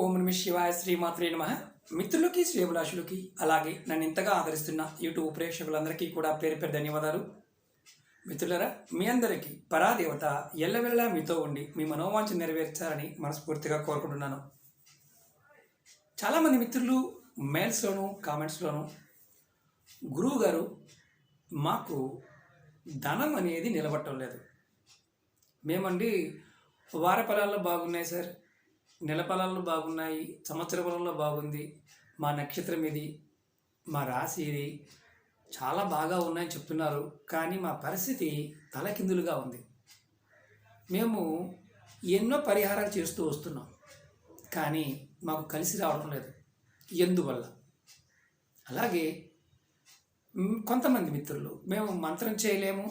ఓం నమ శివాయ శ్రీమాత్రే నమః. మిత్రులకి శ్రేభిలాషులకి అలాగే నన్ను ఇంతగా ఆదరిస్తున్న యూట్యూబ్ ప్రేక్షకులందరికీ కూడా పేరు పేరు ధన్యవాదాలు. మిత్రులరా, మీ అందరికీ పరాదేవత ఎల్లవెల్లా మీతో ఉండి మీ మనోవాంఛ నెరవేర్చాలని మనస్ఫూర్తిగా కోరుకుంటున్నాను. చాలామంది మిత్రులు మెయిల్స్లోను కామెంట్స్లోను గురువు గారు మాకు ధనం అనేది నిలబట్టం లేదు, మేమండి వార ఫలాల్లో బాగున్నాయి సార్, నెల ఫలాల్లో బాగున్నాయి, సంవత్సర ఫలంలో బాగుంది, మా నక్షత్రం ఇది, మా రాశి ఇది, చాలా బాగా ఉన్నాయని చెప్తున్నారు. కానీ మా పరిస్థితి తలకిందులుగా ఉంది. మేము ఎన్నో పరిహారాలు చేస్తూ వస్తున్నాం, కానీ మాకు కలిసి రావడం లేదు. ఎందువల్ల? అలాగే కొంతమంది మిత్రులు మేము మంత్రం చేయలేము,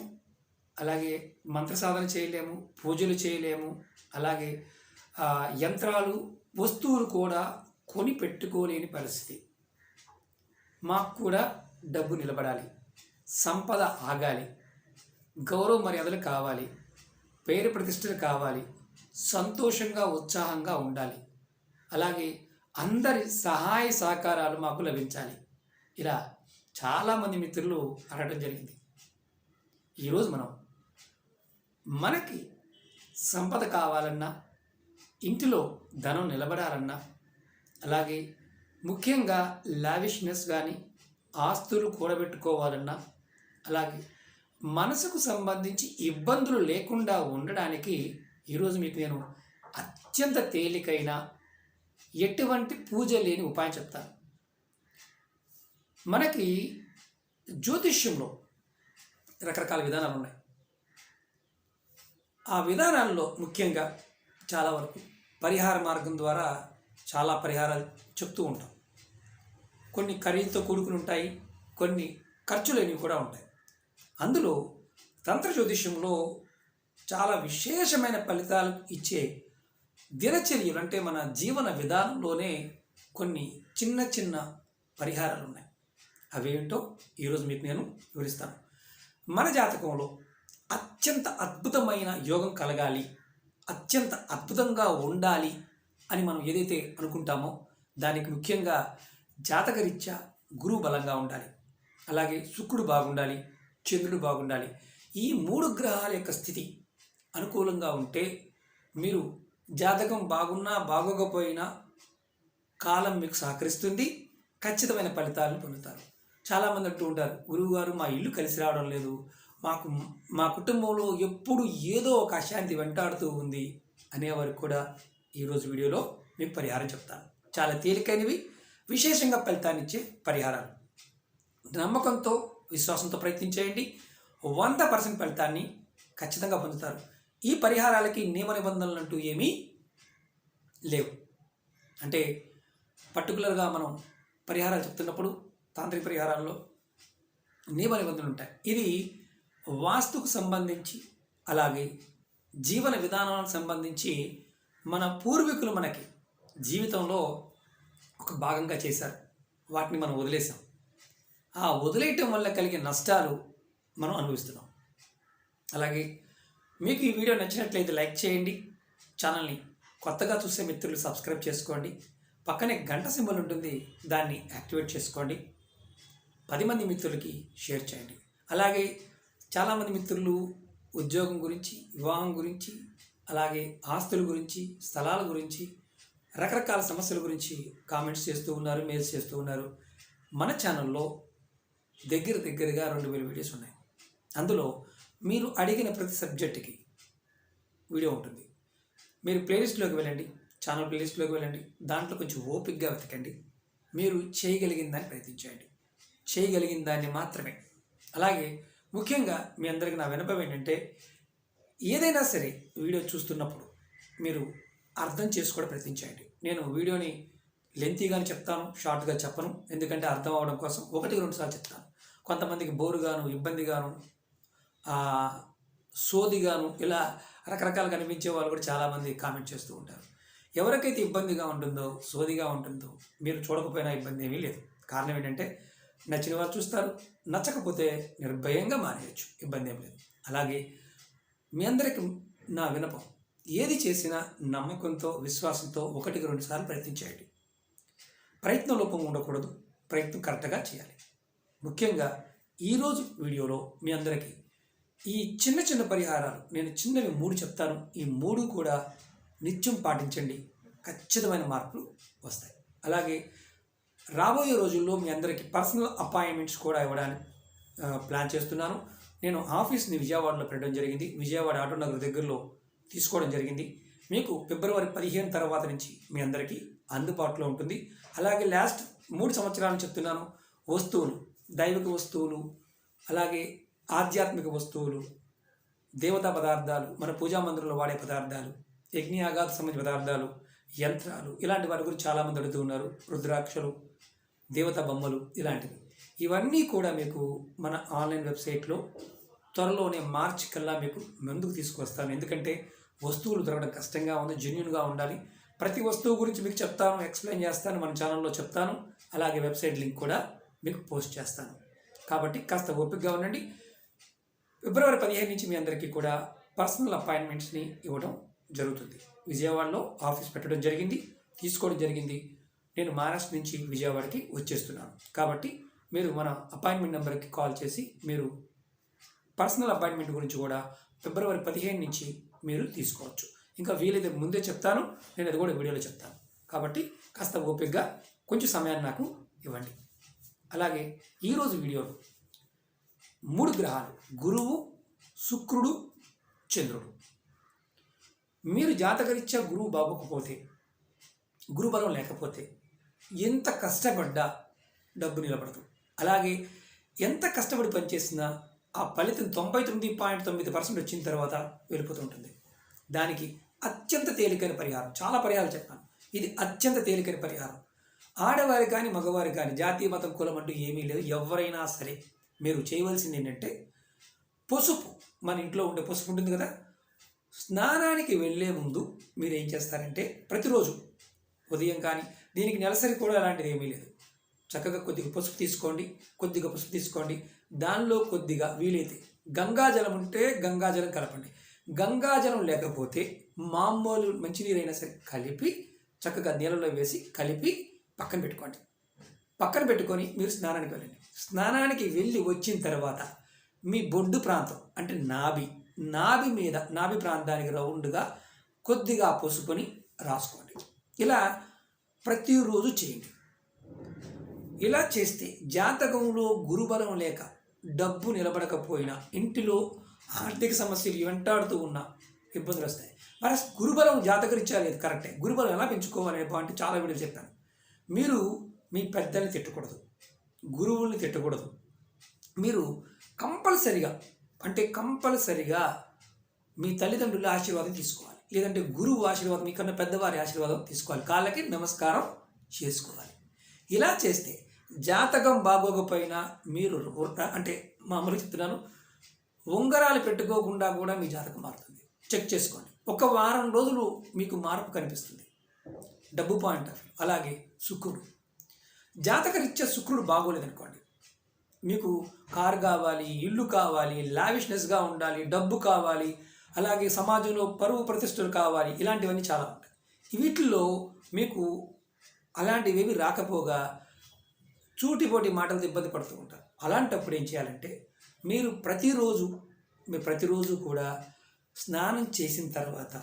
అలాగే మంత్ర సాధన చేయలేము, పూజలు చేయలేము, అలాగే యంత్రాలు వస్తువులు కూడా కొని పెట్టుకోలేని పరిస్థితి. మాకు కూడా డబ్బు నిలబడాలి, సంపద ఆగాలి, గౌరవ మర్యాదలు కావాలి, పేరు ప్రతిష్టలు కావాలి, సంతోషంగా ఉత్సాహంగా ఉండాలి, అలాగే అందరి సహాయ సహకారాలు మాకు లభించాలి. ఇలా చాలామంది మిత్రులు అడగడం జరిగింది. ఈరోజు మనకి సంపద కావాలన్నా, ఇంటిలో ధనం నిలబడాలన్నా, అలాగే ముఖ్యంగా లావిష్నెస్ కానీ ఆస్తులు కూడబెట్టుకోవాలన్నా, అలాగే మనసుకు సంబంధించి ఇబ్బందులు లేకుండా ఉండడానికి ఈరోజు మీకు నేను అత్యంత తేలికైన ఎటువంటి పూజ లేని ఉపాయం చెప్తాను. మనకి జ్యోతిష్యంలో రకరకాల విధానాలు ఉన్నాయి. ఆ విధానాల్లో ముఖ్యంగా చాలా వరకు పరిహార మార్గం ద్వారా చాలా పరిహారాలు చెప్తూ ఉంటాం. కొన్ని ఖరీదుతో కూడుకుని ఉంటాయి, కొన్ని ఖర్చులేనివి కూడా ఉంటాయి. అందులో తంత్ర జ్యోతిష్యంలో చాలా విశేషమైన ఫలితాలు ఇచ్చే దినచర్యలు, అంటే మన జీవన విధానంలోనే కొన్ని చిన్న చిన్న పరిహారాలు ఉన్నాయి. అవేంటో ఈరోజు మీకు నేను వివరిస్తాను. మన జాతకంలో అత్యంత అద్భుతమైన యోగం కలగాలి, అత్యంత అద్భుతంగా ఉండాలి అని మనం ఏదైతే అనుకుంటామో దానికి ముఖ్యంగా జాతకరీత్యా గురువు బలంగా ఉండాలి, అలాగే శుక్రుడు బాగుండాలి, చంద్రుడు బాగుండాలి. ఈ 3 గ్రహాల యొక్క స్థితి అనుకూలంగా ఉంటే మీరు జాతకం బాగున్నా బాగోకపోయినా కాలం మీకు సహకరిస్తుంది, ఖచ్చితమైన ఫలితాలను పొందుతారు. చాలామంది అంటూ ఉంటారు, గురువుగారు మా ఇల్లు కలిసి రావడం లేదు, మా కుటుంబంలో ఎప్పుడు ఏదో ఒక అశాంతి వెంటాడుతూ ఉంది అనేవారికి కూడా ఈరోజు వీడియోలో మీకు పరిహారం చెప్తాను. చాలా తేలికైనవి, విశేషంగా ఫలితాన్ని ఇచ్చే పరిహారాలు. నమ్మకంతో విశ్వాసంతో ప్రయత్నించేయండి, 100% ఫలితాన్ని ఖచ్చితంగా పొందుతారు. ఈ పరిహారాలకి నియమ నిబంధనలు అంటూ ఏమీ లేవు. అంటే పర్టికులర్గా మనం పరిహారాలు చెప్తున్నప్పుడు తాంత్రిక పరిహారాల్లో నియమ నిబంధనలు ఉంటాయి. ఇది వాస్తుకు సంబంధించి, అలాగే జీవన విధానాలకు సంబంధించి మన పూర్వీకులు మనకి జీవితంలో ఒక భాగంగా చేశారు. వాటిని మనం వదిలేసాం. ఆ వదిలేయటం వల్ల కలిగే నష్టాలు మనం అనుభవిస్తున్నాం. అలాగే మీకు ఈ వీడియో నచ్చినట్లయితే లైక్ చేయండి, ఛానల్ని కొత్తగా చూసే మిత్రులు సబ్స్క్రైబ్ చేసుకోండి, పక్కనే గంట సింబల్ ఉంటుంది, దాన్ని యాక్టివేట్ చేసుకోండి, 10 మంది మిత్రులకి షేర్ చేయండి. అలాగే చాలామంది మిత్రులు ఉద్యోగం గురించి, వివాహం గురించి, అలాగే ఆస్తుల గురించి, స్థలాల గురించి, రకరకాల సమస్యల గురించి కామెంట్స్ చేస్తూ ఉన్నారు, మెయిల్స్ చేస్తూ ఉన్నారు. మన ఛానల్లో దగ్గరగా 2000 వీడియోస్ ఉన్నాయి. అందులో మీరు అడిగిన ప్రతి సబ్జెక్టుకి వీడియో ఉంటుంది. మీరు ప్లేలిస్ట్లోకి వెళ్ళండి, ఛానల్ ప్లేలిస్ట్లోకి వెళ్ళండి, దాంట్లో కొంచెం ఓపికగా వెతకండి, మీరు చేయగలిగిన దాన్ని ప్రయత్నించండి, చేయగలిగిన దాన్ని మాత్రమే. అలాగే ముఖ్యంగా మీ అందరికీ నా విన్నపం ఏంటంటే, ఏదైనా సరే వీడియో చూస్తున్నప్పుడు మీరు అర్థం చేసుకోవడం ప్రయత్నించండి. నేను వీడియోని లెంతీగానే చెప్తాను, షార్ట్గా చెప్పను. ఎందుకంటే అర్థం అవడం కోసం 1-2 సార్లు చెప్తాను. కొంతమందికి బోరుగాను, ఇబ్బందిగాను, సోదిగాను, ఇలా రకరకాలుగా అనిపించే వాళ్ళు కూడా చాలామంది కామెంట్ చేస్తూ ఉంటారు. ఎవరికైతే ఇబ్బందిగా ఉంటుందో, సోదిగా ఉంటుందో, మీరు చూడకపోయినా ఇబ్బంది ఏమీ లేదు. కారణం ఏంటంటే నచ్చిన వాళ్ళు చూస్తారు, నచ్చకపోతే నిర్భయంగా మానేయచ్చు, ఇబ్బంది ఏం లేదు. అలాగే మీ అందరికీ నా వినపం, ఏది చేసినా నమ్మకంతో విశ్వాసంతో 1-2 సార్లు ప్రయత్నించేయండి. ప్రయత్న లోపం ఉండకూడదు, ప్రయత్నం కరెక్ట్గా చేయాలి. ముఖ్యంగా ఈరోజు వీడియోలో మీ అందరికీ ఈ చిన్న చిన్న పరిహారాలు నేను చిన్నవి 3 చెప్తాను. ఈ 3 కూడా నిత్యం పాటించండి, ఖచ్చితమైన మార్పులు వస్తాయి. అలాగే రాబోయే రోజుల్లో మీ అందరికీ పర్సనల్ అపాయింట్మెంట్స్ కూడా ఇవ్వడానికి ప్లాన్ చేస్తున్నాను. నేను ఆఫీస్ని విజయవాడలో పెట్టడం జరిగింది. విజయవాడ ఆటో నగర్ దగ్గరలో తీసుకోవడం జరిగింది. మీకు ఫిబ్రవరి 15 తర్వాత నుంచి మీ అందరికీ అందుబాటులో ఉంటుంది. అలాగే లాస్ట్ 3 సంవత్సరాలు చెప్తున్నాను, వస్తువులు, దైవిక వస్తువులు, అలాగే ఆధ్యాత్మిక వస్తువులు, దేవతా పదార్థాలు, మన పూజా మందిరంలో వాడే పదార్థాలు, యజ్ఞయాగాలకు సంబంధించిన పదార్థాలు, యంత్రాలు, ఇలాంటి వాటి గురించి చాలామంది అడుగుతూ ఉన్నారు. రుద్రాక్షలు, దేవతా బొమ్మలు, ఇలాంటివి. ఇవన్నీ కూడా మీకు మన ఆన్లైన్ వెబ్సైట్లో త్వరలోనే మార్చి కల్లా మీకు ముందుకు తీసుకొస్తాను. ఎందుకంటే వస్తువులు దొరకడం కష్టంగా ఉంది, జెన్యూన్గా ఉండాలి. ప్రతి వస్తువు గురించి మీకు చెప్తాను, ఎక్స్ప్లెయిన్ చేస్తాను, మన ఛానల్లో చెప్తాను. అలాగే వెబ్సైట్ లింక్ కూడా మీకు పోస్ట్ చేస్తాను. కాబట్టి కాస్త ఓపికగా ఉండండి. ఫిబ్రవరి 15 నుంచి మీ అందరికీ కూడా పర్సనల్ అపాయింట్మెంట్స్ని ఇవ్వడం జరుగుతుంది. విజయవాడలో ఆఫీస్ పెట్టడం జరిగింది, తీసుకోవడం జరిగింది. నేను మహారాష్ట్ర నుంచి విజయవాడకి వచ్చేస్తున్నాను. కాబట్టి మీరు మన అపాయింట్మెంట్ నెంబర్కి కాల్ చేసి మీరు పర్సనల్ అపాయింట్మెంట్ గురించి కూడా ఫిబ్రవరి 15 నుంచి మీరు తీసుకోవచ్చు. ఇంకా వీలైతే ముందే చెప్తాను, నేను అది కూడా వీడియోలో చెప్తాను. కాబట్టి కాస్త ఓపికగా కొంచెం సమయాన్ని నాకు ఇవ్వండి. అలాగే ఈరోజు వీడియోలో 3 గ్రహాలు, గురువు, శుక్రుడు, చంద్రుడు. మీరు జాతకరీత్యా గురువు బాగోకపోతే, గురుబలం లేకపోతే ఎంత కష్టపడ్డా డబ్బు నిలబడదు. అలాగే ఎంత కష్టపడి పనిచేసినా ఆ ఫలితం 99.9% వచ్చిన తర్వాత వెళ్ళిపోతూ ఉంటుంది. దానికి అత్యంత తేలికైన పరిహారం, చాలా పరిహారాలు చెప్పాను, ఇది అత్యంత తేలికైన పరిహారం. ఆడవారి కానీ మగవారి కానీ జాతీయ మతం కులం అంటూ ఏమీ లేదు. ఎవరైనా సరే మీరు చేయవలసింది ఏంటంటే పసుపు, మన ఇంట్లో ఉండే పసుపు ఉంటుంది కదా, స్నానానికి వెళ్ళే ముందు మీరు ఏం చేస్తారంటే ప్రతిరోజు ఉదయం కానీ, దీనికి నెలసరి కూడా అలాంటిది ఏమీ లేదు, చక్కగా కొద్దిగా పసుపు తీసుకోండి. దానిలో కొద్దిగా వీలైతే గంగాజలం ఉంటే గంగాజలం కలపండి. గంగాజలం లేకపోతే మామూలు మంచినీరైనా సరే కలిపి చక్కగా నీళ్ళలో వేసి కలిపి పక్కన పెట్టుకోండి. పక్కన పెట్టుకొని మీరు స్నానానికి వెళ్ళండి. స్నానానికి వెళ్ళి వచ్చిన తర్వాత మీ బొడ్డు ప్రాంతం అంటే నాభి మీద, నాభి ప్రాంతానికి రౌండ్గా కొద్దిగా పసుపుని రాసుకోండి. ఇలా ప్రతిరోజు చేయండి. ఇలా చేస్తే జాతకంలో గురుబలం లేక డబ్బు నిలబడకపోయినా, ఇంటిలో ఆర్థిక సమస్యలు వెంటాడుతూ ఉన్న ఇబ్బందులు వస్తాయి. మరి గురుబలం జాతకరీత్యా లేదు, కరెక్టే. గురుబలం ఎలా పెంచుకోవాలనే పాయింట్ చాలా వీడియోలు చెప్పాను. మీరు మీ పెద్దల్ని తిట్టకూడదు, గురువుల్ని తిట్టకూడదు. మీరు కంపల్సరిగా మీ తల్లిదండ్రుల ఆశీర్వాదం తీసుకోవాలి, లేదంటే గురువు ఆశీర్వాదం, మీకన్నా పెద్దవారి ఆశీర్వాదం తీసుకోవాలి, కాళ్ళకి నమస్కారం చేసుకోవాలి. ఇలా చేస్తే జాతకం బాగోకపోయినా మీరు అంటే మామూలుగా చెప్తున్నాను, ఉంగరాలు పెట్టుకోకుండా కూడా మీ జాతకం మారుతుంది. చెక్ చేసుకోండి. 1 వారం రోజులు మీకు మార్పు కనిపిస్తుంది డబ్బు పాయింట్ ఆఫ్ వ్యూ. అలాగే శుక్రుడు, జాతకరీత్యా శుక్రుడు బాగోలేదనుకోండి, మీకు కారు కావాలి, ఇల్లు కావాలి, లావిష్నెస్గా ఉండాలి, డబ్బు కావాలి, అలాగే సమాజంలో పరువు ప్రతిష్టలు కావాలి, ఇలాంటివన్నీ చాలా ఉంటాయి. వీటిల్లో మీకు అలాంటివేవి రాకపోగా చూటిపోటి మాటలతో ఇబ్బంది పడుతూ ఉంటారు. అలాంటప్పుడు ఏం చేయాలంటే మీరు ప్రతిరోజు కూడా స్నానం చేసిన తర్వాత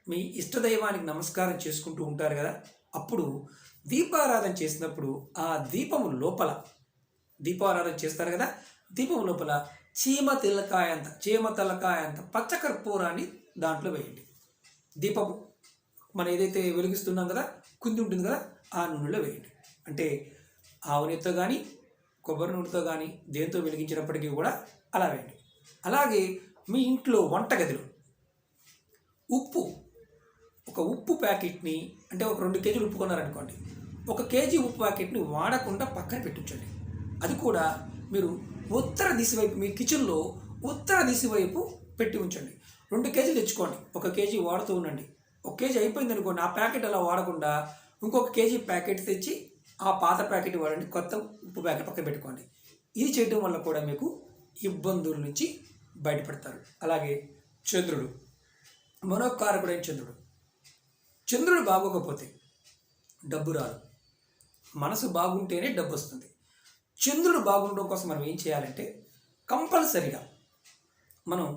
మీ ఇష్టదైవానికి నమస్కారం చేసుకుంటూ ఉంటారు కదా, అప్పుడు దీపారాధన చేసినప్పుడు ఆ దీపారాధన చేస్తారు కదా, దీపం లోపల చీమ తలకాయ అంత పచ్చకర్పూరాన్ని దాంట్లో వేయండి. దీపము మనం ఏదైతే వెలిగిస్తున్నాం కదా, కుంది ఉంటుంది కదా, ఆ నూనెలో వేయండి. అంటే ఆవు నెయ్యితో కానీ, కొబ్బరి నూనెతో కానీ, దేంతో వెలిగించినప్పటికీ కూడా అలా వేయండి. అలాగే మీ ఇంట్లో వంటగదిలో ఒక ఉప్పు ప్యాకెట్ని, అంటే ఒక 2 కేజీలు ఉప్పు కొన్నారనుకోండి, 1 కేజీ ఉప్పు ప్యాకెట్ని వాడకుండా పక్కన పెట్టించండి. అది కూడా మీరు ఉత్తర దిశ వైపు, మీ కిచెన్లో ఉత్తర దిశ వైపు పెట్టి ఉంచండి. 2 కేజీలు తెచ్చుకోండి, 1 కేజీ వాడుతూ ఉండండి. 1 కేజీ అయిపోయింది అనుకోండి, ఆ ప్యాకెట్ అలా వాడకుండా ఇంకొక కేజీ ప్యాకెట్ తెచ్చి ఆ పాత ప్యాకెట్ వాడండి, కొత్త ఉప్పు ప్యాకెట్ పక్కన పెట్టుకోండి. ఇది చేయడం వల్ల కూడా మీకు ఇబ్బందుల నుంచి బయటపడతారు. అలాగే మనోకారకుడైన చంద్రుడు. చంద్రుడు బాగోకపోతే డబ్బు రాదు. మనసు బాగుంటేనే డబ్బు వస్తుంది. చంద్రుడు బాగుండడం కోసం మనం ఏం చేయాలంటే కంపల్సరిగా మనం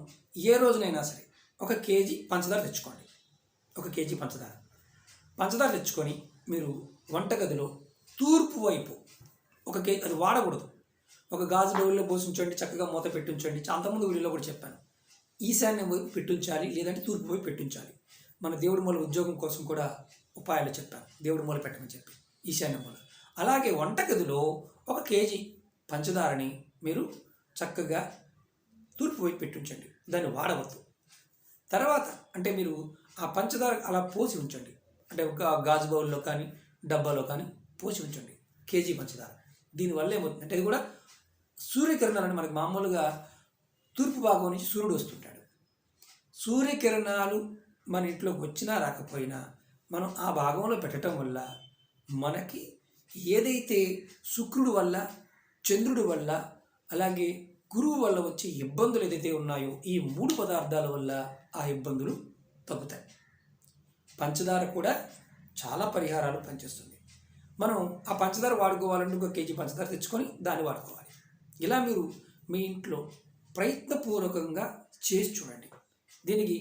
ఏ రోజునైనా సరే 1 కేజీ పంచదార తెచ్చుకోండి. 1 కేజీ పంచదార తెచ్చుకొని మీరు వంటగదిలో తూర్పు వైపు 1 కేజీ, అది వాడకూడదు, ఒక గాజు బౌల్లో పోసి ఉంచండి, చక్కగా మూత పెట్టించండి. అంతకుముందు వీడియోలో కూడా చెప్పాను, ఈశాన్యం వైపు పెట్టించాలి, లేదంటే తూర్పు వైపు పెట్టించాలి. మన దేవుడి మూల ఉద్యోగం కోసం కూడా ఉపాయాలు చెప్పాను, దేవుడి మూల పెట్టమని చెప్పి, ఈశాన్యం మూల. అలాగే వంటగదిలో 1 కేజీ పంచదారని మీరు చక్కగా తూర్పు వైపు పెట్టించండి, దాన్ని వాడవద్దు. తర్వాత అంటే మీరు ఆ పంచదార అలా పోసి ఉంచండి, అంటే ఒక గాజు బౌల్లో కానీ డబ్బాలో కానీ పోసి ఉంచండి కేజీ పంచదార. దీనివల్ల ఏమవుతుందంటే, అది కూడా సూర్యకిరణాలని, మనకి మామూలుగా తూర్పు భాగం నుంచి సూర్యుడు వస్తుంటాడు. సూర్యకిరణాలు మన ఇంట్లోకి వచ్చినా రాకపోయినా మనం ఆ భాగంలో పెట్టడం వల్ల మనకి ఏదైతే శుక్రుడు వల్ల, చంద్రుడి వల్ల, అలాగే గురువు వల్ల వచ్చే ఇబ్బందులు ఏదైతే ఉన్నాయో ఈ 3 పదార్థాల వల్ల ఆ ఇబ్బందులు తగ్గుతాయి. పంచదార కూడా చాలా పరిహారాలు పనిచేస్తుంది. మనం ఆ పంచదార వాడుకోవాలంటే 1 కేజీ పంచదార తెచ్చుకొని దాన్ని వాడుకోవాలి. ఇలా మీరు మీ ఇంట్లో ప్రయత్నపూర్వకంగా చేసి చూడండి. దీనికి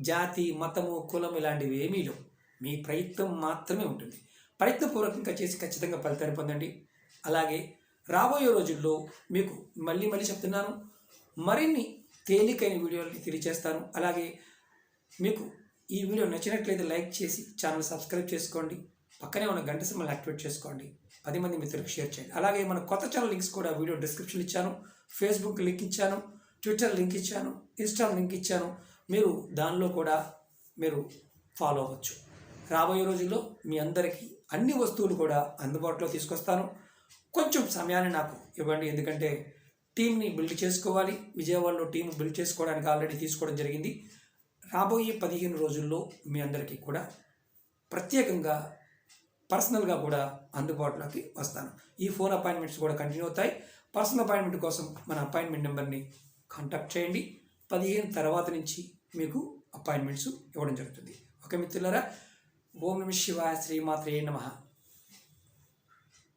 జాతి, మతము, కులం ఇలాంటివి ఏమీ లేవు. మీ ప్రయత్నం మాత్రమే ఉంటుంది. ప్రయత్నపూర్వకంగా చేసి ఖచ్చితంగా ఫలితాన్ని పొందండి. అలాగే రాబోయే రోజుల్లో మీకు మళ్ళీ చెప్తున్నాను, మరిన్ని తేలికైన వీడియోలని తెలియజేస్తాను. అలాగే మీకు ఈ వీడియో నచ్చినట్లయితే లైక్ చేసి ఛానల్ సబ్స్క్రైబ్ చేసుకోండి. పక్కనే ఉన్న గంట సింబల్ యాక్టివేట్ చేసుకోండి. 10 మంది మిత్రులకు షేర్ చేయండి. అలాగే మన కొత్త ఛానల్ లింక్స్ కూడా వీడియో డిస్క్రిప్షన్ ఇచ్చాను, ఫేస్బుక్ లింక్ ఇచ్చాను, ట్విట్టర్ లింక్ ఇచ్చాను, ఇన్స్టా లింక్ ఇచ్చాను. మీరు దానిలో కూడా మీరు ఫాలో అవ్వచ్చు. రాబోయే రోజుల్లో మీ అందరికీ అన్ని వస్తువులు కూడా అందుబాటులో తీసుకొస్తాను. కొంచెం సమయాన్ని నాకు ఇవ్వండి, ఎందుకంటే టీంని బిల్డ్ చేసుకోవాలి. విజయవాడలో టీం బిల్డ్ చేసుకోవడానికి ఆల్రెడీ తీసుకోవడం జరిగింది. రాబోయే 15 రోజుల్లో మీ అందరికీ కూడా ప్రత్యేకంగా పర్సనల్గా కూడా అందుబాటులోకి వస్తాను. ఈ ఫోన్ అపాయింట్మెంట్స్ కూడా కంటిన్యూ అవుతాయి. పర్సనల్ అపాయింట్మెంట్ కోసం మన అపాయింట్మెంట్ నెంబర్ని కాంటాక్ట్ చేయండి. 15 తర్వాత నుంచి మీకు అపాయింట్మెంట్స్ ఇవ్వడం జరుగుతుంది. ఓకే మిత్రులారా, ఓం నమః శివాయ, శ్రీమాత్రే నమః.